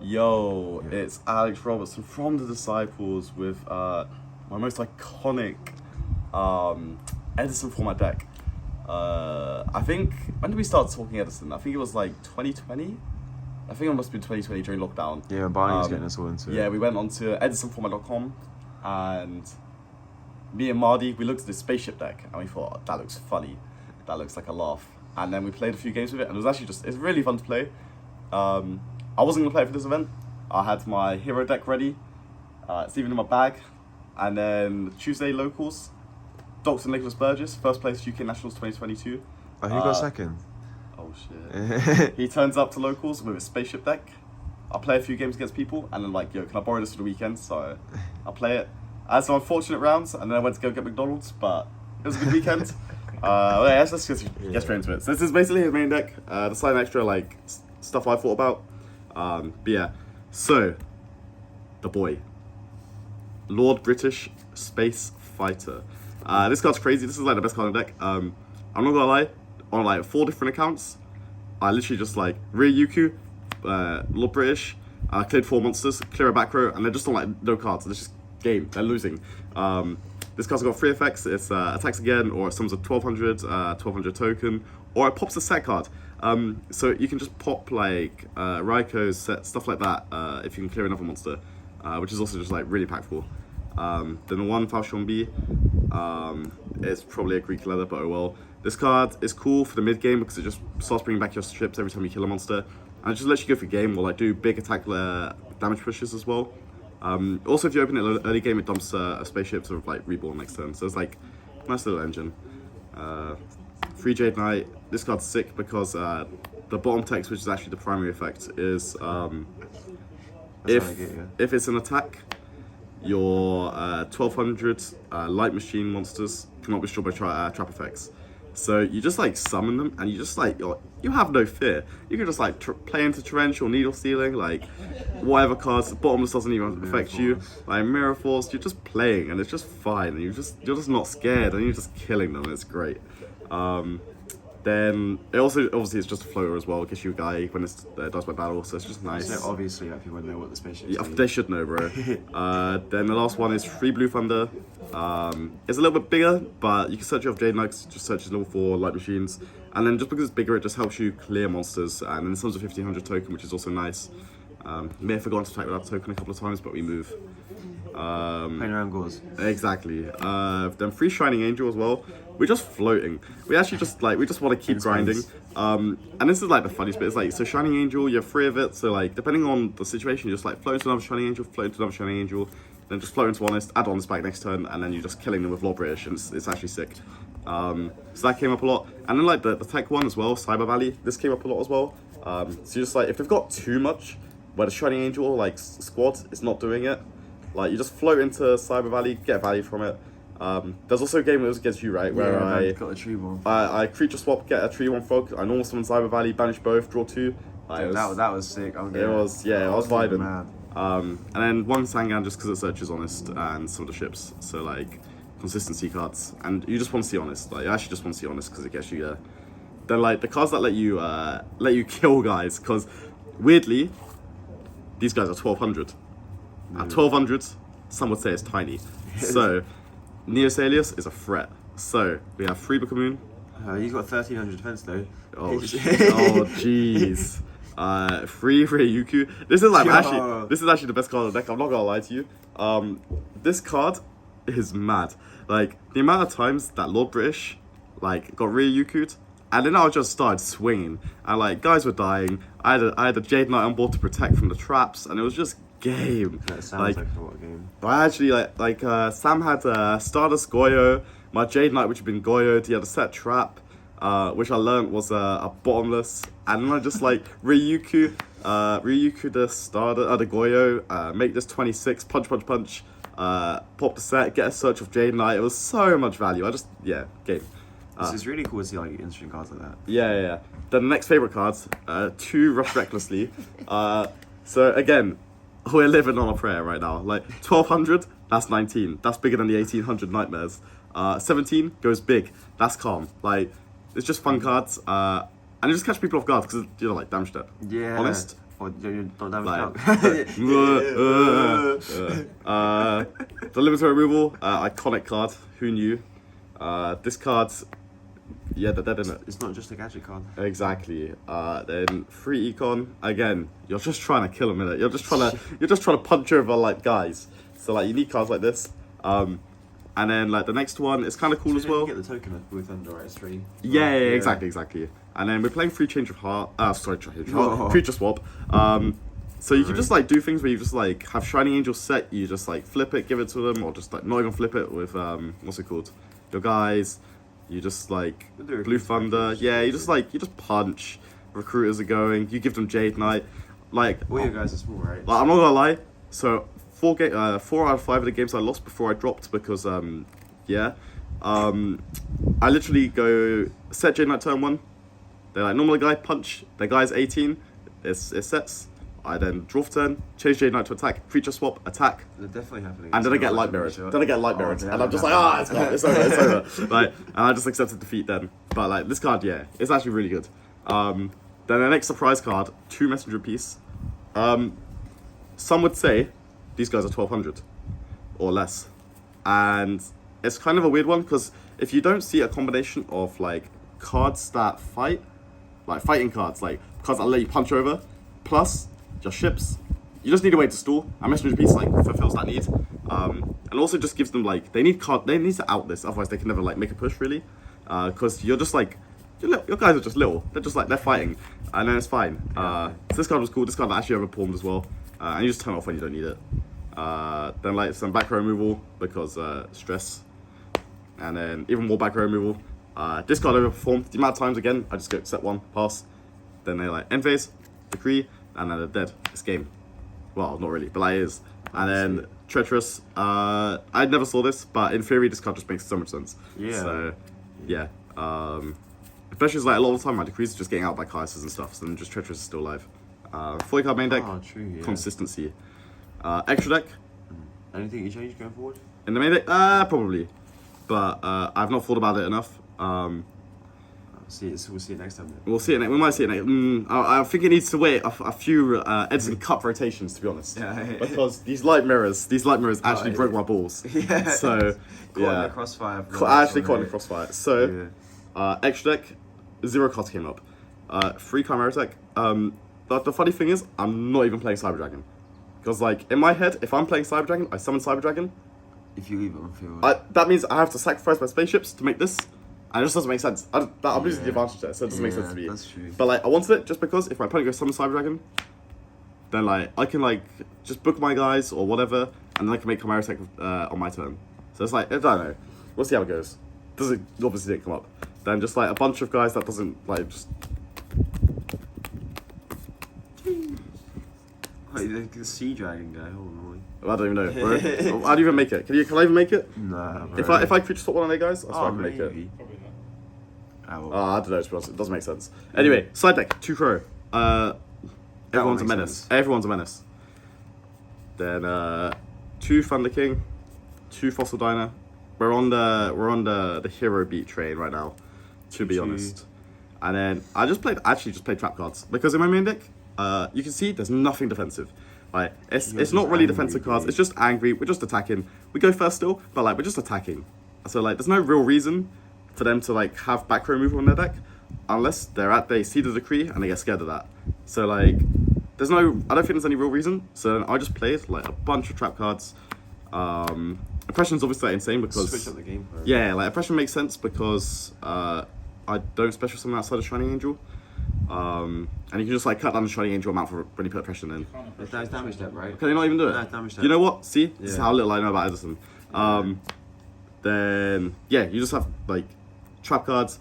Yo, it's Alex Robertson from the Disciples with my most iconic EDISON format deck. I think, when did we start talking EDISON? I think it was like 2020? I think it must have been 2020 during lockdown. Yeah, Barney was getting us all into it. Yeah, we went on to edisonformat.com and me and Mardy, we looked at this spaceship deck and we thought, that looks funny. That looks like a laugh. And then we played a few games with it and it was actually it's really fun to play. I wasn't going to play it for this event. I had my hero deck ready. It's even in my bag. And then Tuesday locals, Dr. Nicholas Burgess, first place UK Nationals 2022. Oh, who got second? Oh shit. He turns up to locals with his spaceship deck. I'll play a few games against people and then like, yo, can I borrow this for the weekend? So I'll play it. I had some unfortunate rounds and then I went to go get McDonald's, but it was a good weekend. Let's get straight into it. So this is basically his main deck. The side extra like stuff I thought about. But yeah, so the boy, Lord British Space Fighter. This card's crazy. This is like the best card in the deck. I'm not gonna lie, on like 4 different accounts, I literally just like Ryuku, Lord British, cleared 4 monsters, clear a back row, and they're just on like no cards. It's just game. They're losing. This card's got 3 effects. It's attacks again, or it summons a 1200 token, or it pops a set card. So you can just pop like Raiko's set, stuff like that, if you can clear another monster, which is also just like really impactful. Then the one Falchion B, it's probably a Greek leather, but oh well. This card is cool for the mid game because it just starts bringing back your ships every time you kill a monster, and it just lets you go for game or like do big attack damage pushes as well. Also, if you open it early game, it dumps a spaceship sort of like reborn next turn, so it's like nice little engine. 3 Jade Knight. This card's sick because the bottom text, which is actually the primary effect, is if it's an attack, your 1200 light machine monsters cannot be destroyed by trap effects. So you just like summon them and you just like you have no fear. You can just like play into torrential needle stealing, like whatever cards. Bottomless doesn't even affect you. Like Mirror Force, you're just playing and it's just fine. And you're just not scared and you're just killing them. And it's great. Then it also obviously it's just a floater as well. It gives you a guy when it does by battle, so it's just nice. So obviously, like, people know what the spaceship is. Yeah, they should know, bro. Then the last one is 3 Blue Thunder. It's a little bit bigger, but you can search it off Jade Knights, just search level 4 light machines, and then just because it's bigger, it just helps you clear monsters. And then it summons a 1500 token, which is also nice. May have forgotten to attack with that token a couple of times, but we move. Playing around Gauze. Exactly. Then 3 Shining Angel as well. We're just floating. We actually just like, we just want to keep grinding. And this is like the funniest bit. It's like, so Shining Angel, you have 3 of it. So like, depending on the situation, you just like float into another Shining Angel, float into another Shining Angel, then just float into Honest, add Honest back next turn, and then you're just killing them with Lord British, and it's actually sick. So that came up a lot. And then like the tech one as well, Cyber Valley, this came up a lot as well. So you just like, if they've got too much, where the Shining Angel like squad is not doing it, like you just float into Cyber Valley, get value from it. There's also a game that was against you, right? Where I got a tree one. I creature swap, get a tree 1 frog. I normal summon Cyber Valley, banish both, draw 2. That was sick. I was vibing. And then 1 Sangan just because it searches Honest and some of the ships. So like consistency cards, and you just want to see Honest. Like you actually just want to see Honest because it gets you there. Then like the cards that let you kill guys, because weirdly these guys are 1200. At 1200, some would say it's tiny. So Neosalius is a threat. So we have 3 Book of Moon. He's got 1300 defense though. Oh jeez. 3 Ryuku. This is like actually the best card of the deck. I'm not gonna lie to you. This card is mad. Like the amount of times that Lord British like got Ryuku'd, and then I just started swinging, and like guys were dying. I had a Jade Knight on board to protect from the traps, and it was just game. That sounds like a what game? I actually like Sam had Stardust Goyo, my Jade Knight which had been Goyo'd. He had a set trap, which I learned was a bottomless, and then I just like Ryuku the Stardust, the Goyo, make this 26, punch, pop the set, get a search of Jade Knight. It was so much value. Game. This is really cool to see like interesting cards like that. Yeah. Then the next favorite cards, 2 Rush Recklessly. So again, we're living on a prayer right now. Like 1200, that's 19. That's bigger than the 1800 Nightmares. 17 goes big. That's calm. Like it's just fun cards. And it just catch people off guard because like damage step. Yeah. Honest, Or you don't damage Like, count. the limited removal, iconic card. Who knew? This card's they're dead in it. It's not just a gadget card. Exactly. Then free econ again. You're just trying to kill them, innit? You're just trying to punch over like guys. So like you need cards like this. And then like the next one is kind of cool as well. You get the token of Blue Thunder, right? It's free. Yeah, exactly. And then we're playing free change of heart. Future swap. So you can just like do things where you just like have Shining Angel set. You just like flip it, give it to them, or just like not even flip it with what's it called? Your guys. You just like Blue Thunder. Yeah, you just punch. Recruiters are going. You give them Jade Knight. Like all you guys are small, right? Like I'm not gonna lie. So 4 out of 5 of the games I lost before I dropped because I literally go set Jade Knight turn 1. They're like normal guy punch. Their guy's 18. It sets. I then draw for turn, change Jade Knight to attack, creature swap, attack. They're definitely happening. And then I get light mirrored. And I'm just like, it's over. Like, and I just accepted defeat then. But like this card, yeah, it's actually really good. Then the next surprise card, 2 messenger piece. Some would say these guys are 1200 or less, and it's kind of a weird one because if you don't see a combination of like cards that fight, like fighting cards, like cards that let you punch over, plus your ships, you just need a way to stall. A messenger piece like fulfills that need, and also just gives them like they need to out this, otherwise they can never like make a push really, because you're just like your guys are just little. They're fighting, and then it's fine. So this card was cool. This card actually overperformed as well, and you just turn it off when you don't need it. Then like some back row removal because stress, and then even more back row removal. This card overperformed. The amount of times again, I just go set 1, pass. Then they like end phase, decree, and then they're dead. It's game. Well, not really, but like it is. And then treacherous. I never saw this, but in theory, this card just makes so much sense. Yeah. So yeah. Especially as like a lot of the time, my decrees are just getting out by Kaises and stuff. So then just treacherous is still alive. 40 card main deck. Oh, true. Yeah. Consistency. Extra deck. Anything you change going forward? In the main deck, probably, but I've not thought about it enough. We'll see it next time. Then. We'll see it. We might see it next. I think it needs to wait a few Edison Cup rotations, to be honest. Yeah. Because these light mirrors actually broke my balls. Yeah. So Caught in the crossfire. Actually caught in the crossfire. So extra deck, 0 cards came up. 3 Chimera deck. But the funny thing is, I'm not even playing Cyber Dragon. Because like in my head, if I'm playing Cyber Dragon, I summon Cyber Dragon. If you leave it on field. That means I have to sacrifice my spaceships to make this. And it just doesn't make sense. I'm losing the advantage there, so it doesn't make sense to me. That's true. But like, I wanted it just because if my opponent goes summon Cyber Dragon, then like I can like just book my guys or whatever, and then I can make Chimera Tech on my turn. So it's like I don't know. We'll see how it goes. Obviously didn't come up. Then just like a bunch of guys that doesn't like just. Like the sea dragon guy. Oh I don't even know, bro. How do you even make it? Can I even make it? Nah. Bro. If I creature swap one of their guys, I swear I can make it. Maybe. Probably not. Oh, I don't know, to be honest, it doesn't make sense. Anyway, side deck, 2 Crow. Everyone's a makes menace. sense. Everyone's a menace. Then 2 Thunder King, 2 Fossil Diner. We're on the hero beat train right now, to be 2-2. honest. And then I just played trap cards because in my main deck, you can see there's nothing defensive. Like it's not really defensive cards. It's just angry. We're just attacking. We go first still, but like we're just attacking. So like there's no real reason for them to like have back row removal in their deck, unless they see the decree and they get scared of that. So like I don't think there's any real reason. So I just played like a bunch of trap cards. Oppression's obviously insane because switch up the game. yeah, like oppression makes sense because I don't special summon outside of Shining Angel. And you can just like cut down the Shining Angel amount for when you put oppression in. That's damage step, right? Can they not even do it? No, damage step. You know what? See, this is Yeah. how little I know about Edison. Then yeah, you just have like trap cards.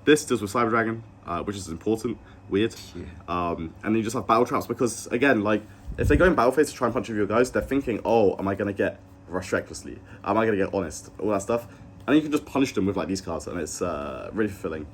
This deals with Cyber Dragon, which is important. Weird. Yeah. And you just have battle traps because again, like if they go in battle phase to try and punch with your guys, they're thinking, oh, am I gonna get rush recklessly? Am I gonna get honest? All that stuff. And you can just punish them with like these cards, and it's really fulfilling.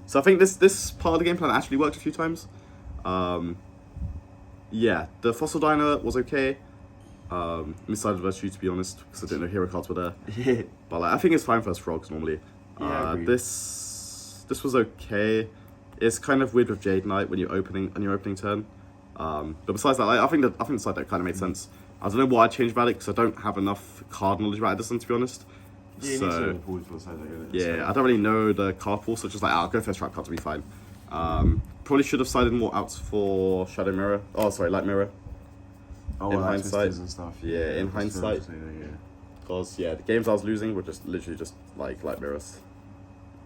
So I think this part of the game plan actually worked a few times. Yeah, the Fossil Diner was okay. Missided versus you, to be honest, because I didn't know hero cards were there. Yeah. But like, I think it's fine for us frogs normally. Yeah, agreed. This was okay. it's kind of weird with Jade Knight when you're opening on your opening turn. But besides that, like, I think the side deck kind of made sense. I don't know why I changed about it because I don't have enough card knowledge about Edison, to be honest. Yeah, So, you need to for the side deck, innit? yeah, I don't really know the card pool, so just like, I'll go first trap card to be fine. Probably should have sided more outs for Shadow Mirror. Oh, sorry, Light Mirror. Oh, in like hindsight. Twisters and stuff. Yeah, in that's hindsight. fair to say that, yeah. Because, yeah, the games I was losing were just literally just like Light Mirrors.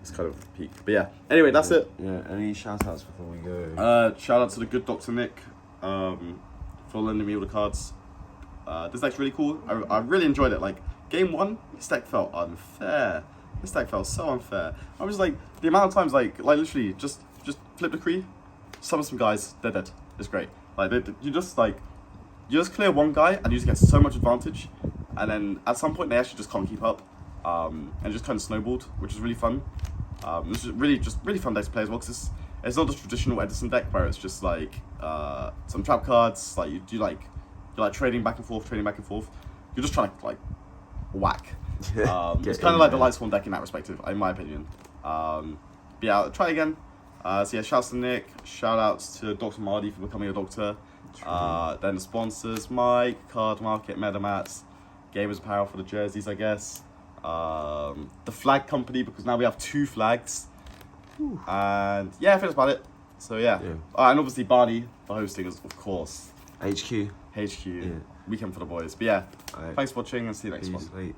It's kind of peak. But yeah, anyway, that's it. Yeah, any shout outs before we go? Shout out to the good Dr. Nick for lending me all the cards. This deck's really cool. I really enjoyed it. Like, game 1, this deck felt unfair. This deck felt so unfair. I was like, the amount of times, like literally, just flip the Kree, summon some guys, they're dead. It's great. Like, you just clear one guy and you just get so much advantage. And then at some point, they actually just can't keep up. And it just kind of snowballed, which is really fun. This is really fun deck to play as well, because it's not the traditional Edison deck where it's just like some trap cards, like you're like trading back and forth. You're just trying to like whack. It's kind of like the Lightsworn deck in that respect, in my opinion. But yeah, I'll try again. So yeah, shouts to Nick, shout outs to Dr. Mardy for becoming a doctor. Then the sponsors, Mike, Card Market, Medamats, Gamers Apparel for the jerseys, I guess. The flag company, because now we have 2 flags. And yeah, I think that's about it. So yeah. And obviously Barney for hosting, of course. HQ. HQ. Weekend for the boys. But yeah, Right. thanks for watching and see you next Peace, one. mate.